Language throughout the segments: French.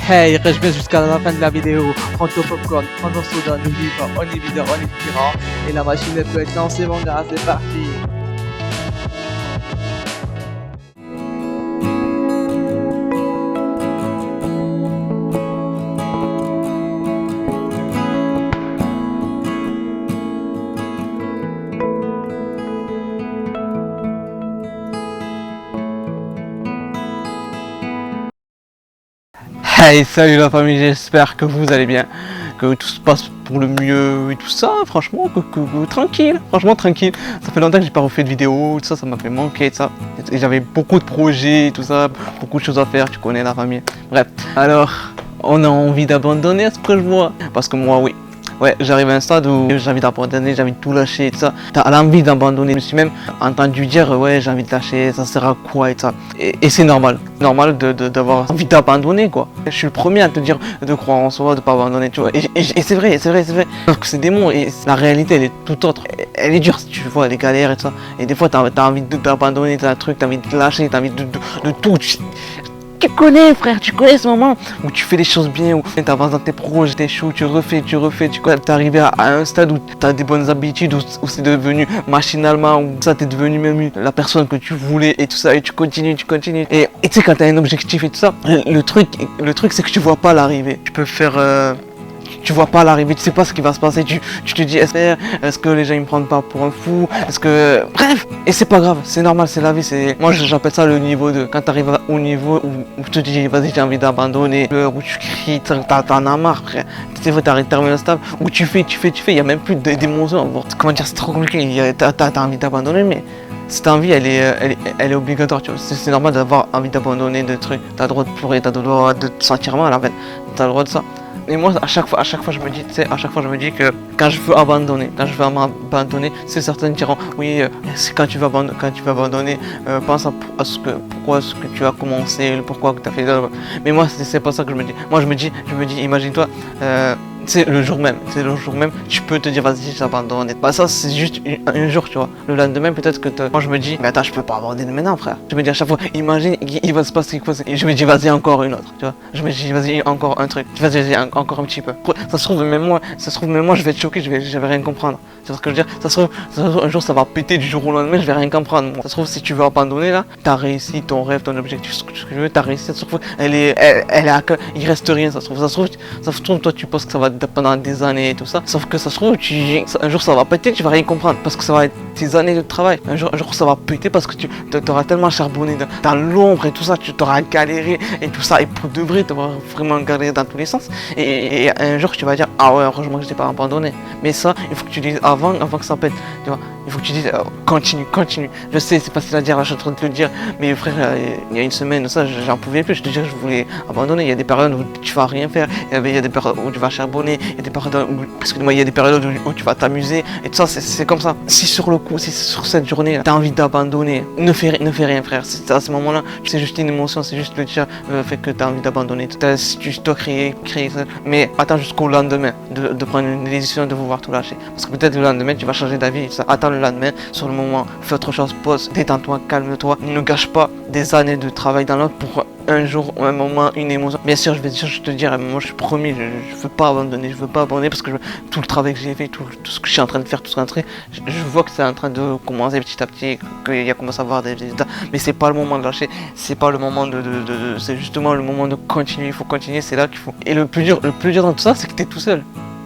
Hey, reste bien jusqu'à la fin de la vidéo. Prends ton popcorn, prends ton soda, n'oublie pas, on est vidéo, on est tirant. Et la machine elle peut être lancée mon gars, c'est parti. Hey, salut la famille, j'espère que vous allez bien, que tout se passe pour le mieux et tout ça, franchement, tranquille, franchement tranquille. Ça fait longtemps que j'ai pas refait de vidéo, tout ça, ça m'a fait manquer, tout ça. Et j'avais beaucoup de projets, tout ça, beaucoup de choses à faire, tu connais la famille. Bref, alors, on a envie d'abandonner à ce que je vois, parce que moi, oui. Ouais, j'arrive à un stade où j'ai envie d'abandonner, j'ai envie de tout lâcher et tout ça. T'as l'envie d'abandonner. Je me suis même entendu dire, ouais, j'ai envie de lâcher, ça sert à quoi et tout ça. Et c'est normal. Normal d'avoir envie d'abandonner, quoi. Je suis le premier à te dire de croire en soi, de pas abandonner, tu vois. Et c'est vrai, c'est vrai, c'est vrai. Parce que c'est des mots et la réalité, elle est tout autre. Elle est dure, tu vois, les galères et tout ça. Et des fois, t'as envie d'abandonner, t'as un truc, t'as envie de lâcher, t'as envie de tout. Tu connais frère, tu connais ce moment où tu fais les choses bien, où tu avances dans tes projets, t'es chaud, tu refais, tu connais, t'es arrivé à un stade où tu as des bonnes habitudes, où c'est devenu machinalement, où ça t'es devenu même la personne que tu voulais et tout ça, et tu continues. Et tu sais, quand tu as un objectif et tout ça, le truc c'est que tu vois pas l'arrivée. Tu peux faire... Tu vois pas l'arrivée, tu sais pas ce qui va se passer, tu te dis est-ce que les gens ils me prennent pas pour un fou, est-ce que... Bref, et c'est pas grave, c'est normal, c'est la vie, moi j'appelle ça le niveau 2, quand t'arrives au niveau où tu te dis vas-y j'ai envie d'abandonner, où tu cries, t'en as marre frère, c'est vrai t'arrives le stade, où tu fais, il y a même plus d'émotion, comment dire, c'est trop compliqué, t'as envie d'abandonner mais... Cette envie, elle est obligatoire, tu vois. C'est normal d'avoir envie d'abandonner des trucs. T'as le droit de pleurer, t'as le droit de te sentir mal, en fait. T'as le droit de ça. Et moi, à chaque fois, je me dis, tu sais, que quand je veux abandonner, m'abandonner, c'est certains diront, oui, c'est quand tu vas abandonner, pense à pourquoi ce que tu as commencé, le pourquoi que tu as fait. Mais moi, c'est pas ça que je me dis. Moi, je me dis, imagine-toi. C'est le jour même, tu peux te dire vas-y j'abandonne. Bah ça c'est juste un jour tu vois. Le lendemain peut-être que moi je me dis mais attends je peux pas abandonner maintenant frère. Je me dis à chaque fois imagine il va se passer quoi. Et je me dis vas-y encore une autre tu vois. Je me dis vas-y encore un truc. Vas-y encore un petit peu. Ça se trouve même moi je vais être choqué, je vais rien comprendre. C'est ce que je veux dire. Ça se trouve un jour ça va péter du jour au lendemain, je vais rien comprendre. Moi. Ça se trouve si tu veux abandonner là, t'as réussi ton rêve, ton objectif, ce que je veux, t'as réussi. Ça se trouve il reste rien. Ça se trouve toi tu penses que ça va pendant des années et tout ça, sauf que ça se trouve un jour ça va péter, tu vas rien comprendre parce que ça va être tes années de travail. Un jour ça va péter parce que tu t'auras tellement charbonné dans l'ombre et tout ça, tu t'auras galéré et tout ça, et pour de vrai t'auras vraiment galéré dans tous les sens et un jour tu vas dire ah ouais heureusement que je t'ai pas abandonné. Mais ça il faut que tu dises avant que ça pète, tu vois. Il faut que tu dises continue. Je sais c'est facile à dire, là, je suis en train de te le dire, mais frère il y a une semaine ça j'en pouvais plus, je te disais que je voulais abandonner. Il y a des périodes où tu vas rien faire, il y a des périodes où tu vas charbonner, il y a des périodes où tu vas t'amuser et tout ça, c'est comme ça. Si sur le coup, si sur cette journée t'as envie d'abandonner, ne fais rien frère. C'est à ce moment-là, c'est juste une émotion, c'est juste le fait que t'as envie d'abandonner. Si tu dois créer ça, mais attends jusqu'au lendemain de prendre une décision de vouloir tout lâcher. Parce que peut-être le lendemain tu vas changer d'avis, attends le lendemain, sur le moment, fais autre chose, pause, détends-toi, calme-toi, ne gâche pas des années de travail dans l'autre pour un jour, un moment, une émotion. Bien sûr, je vais te dire, moi je suis promis, je veux pas abandonner, parce que tout le travail que j'ai fait, tout ce que je suis en train de faire, tout ce que je vois que c'est en train de commencer petit à petit, qu'il y a commencé à avoir des résultats, mais c'est pas le moment de lâcher, c'est pas le moment c'est justement le moment de continuer, il faut continuer, c'est là qu'il faut. Et le plus dur dans tout ça, c'est que t'es tout seul.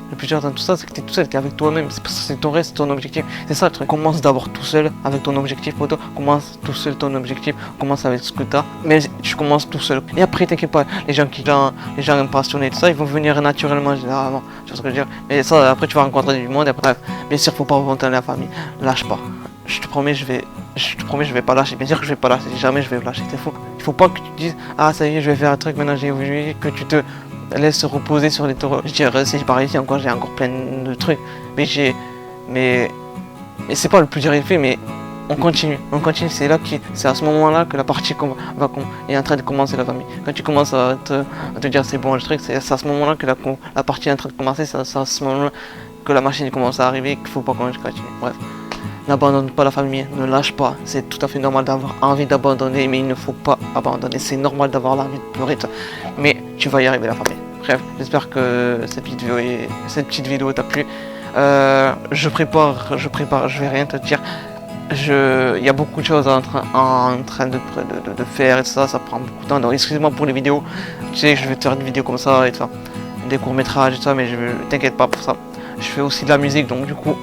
Le plus dur dans tout ça, c'est que t'es tout seul, t'es avec toi-même, c'est parce que c'est ton rêve, c'est ton objectif. C'est ça le truc. Commence d'abord tout seul avec ton objectif pour toi. Commence tout seul ton objectif, commence avec ce que t'as. Mais tu commences tout seul. Et après, t'inquiète pas, les gens passionnés de ça, ils vont venir naturellement, généralement. Tu vois ce que je veux dire? Mais ça, après, tu vas rencontrer du monde, et après, bien sûr, faut pas abandonner la famille. Lâche pas. Je te promets, je vais pas lâcher. Bien sûr que je vais pas lâcher, jamais je vais lâcher, c'est faux. Il faut pas que tu te dises, ah ça y est, je vais faire un truc, maintenant j'ai oublié, que tu te laisse se reposer sur les taureaux. Je dirais si j'ai pas réussi encore, j'ai encore plein de trucs. Mais c'est pas le plus dur fait, mais on continue, c'est à ce moment-là que la partie est en train de commencer la famille. Quand tu commences à te dire c'est bon le truc, c'est à ce moment-là que la partie est en train de commencer, c'est à ce moment-là que la machine commence à arriver, qu'il faut pas qu'on continue. Bref. n'abandonne pas la famille, ne lâche pas. C'est tout à fait normal d'avoir envie d'abandonner, mais il ne faut pas abandonner. C'est normal d'avoir envie de pleurer, mais tu vas y arriver, la famille. Bref, j'espère que cette petite vidéo t'a plu. Je prépare, je vais rien te dire. Il y a beaucoup de choses en train de faire et ça prend beaucoup de temps. Donc excusez-moi pour les vidéos. Tu sais, je vais te faire des vidéos comme ça et ça, des courts-métrages et ça, mais je t'inquiète pas pour ça. Je fais aussi de la musique, donc du coup,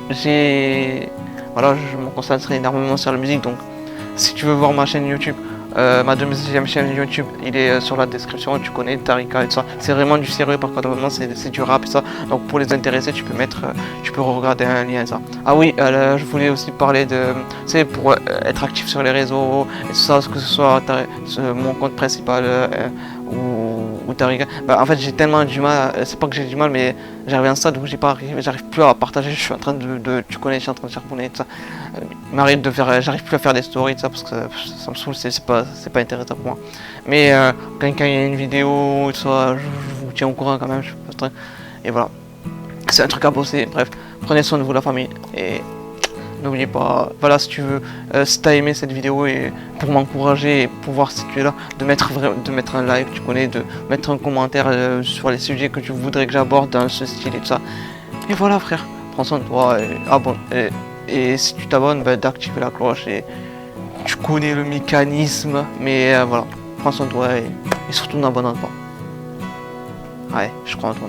voilà, je me concentre énormément sur la musique. Donc, si tu veux voir ma chaîne YouTube, ma deuxième chaîne YouTube, il est sur la description. Tu connais Tarika et tout ça. C'est vraiment du sérieux, par contre, vraiment, c'est du rap et ça. Donc, pour les intéressés, tu peux regarder un lien et ça. Ah oui, je voulais aussi parler de, tu sais, pour être actif sur les réseaux et tout ça, que ce soit mon compte principal ou Tarika. Bah, en fait, j'ai tellement du mal. C'est pas que j'ai du mal, mais j'arrive à un stade où j'arrive plus à partager. Je suis en train tu connais, je suis en train de charbonner et tout ça. J'arrive plus à faire des stories et tout ça parce que ça me saoule, c'est pas intéressant pour moi. Mais quand il y a une vidéo, tout ça, je vous tiens au courant quand même. Et voilà, c'est un truc à bosser. Bref, prenez soin de vous, la famille, et n'oubliez pas, voilà, si tu veux, si t'as aimé cette vidéo et pour m'encourager et pour voir si tu es là, de mettre un like, tu connais, de mettre un commentaire sur les sujets que tu voudrais que j'aborde dans ce style et tout ça. Et voilà, frère, prends soin de toi et abonne. Et si tu t'abonnes, d'activer la cloche, et tu connais le mécanisme, mais voilà, prends soin de toi et surtout n'abandonne pas. Ouais, je crois en toi.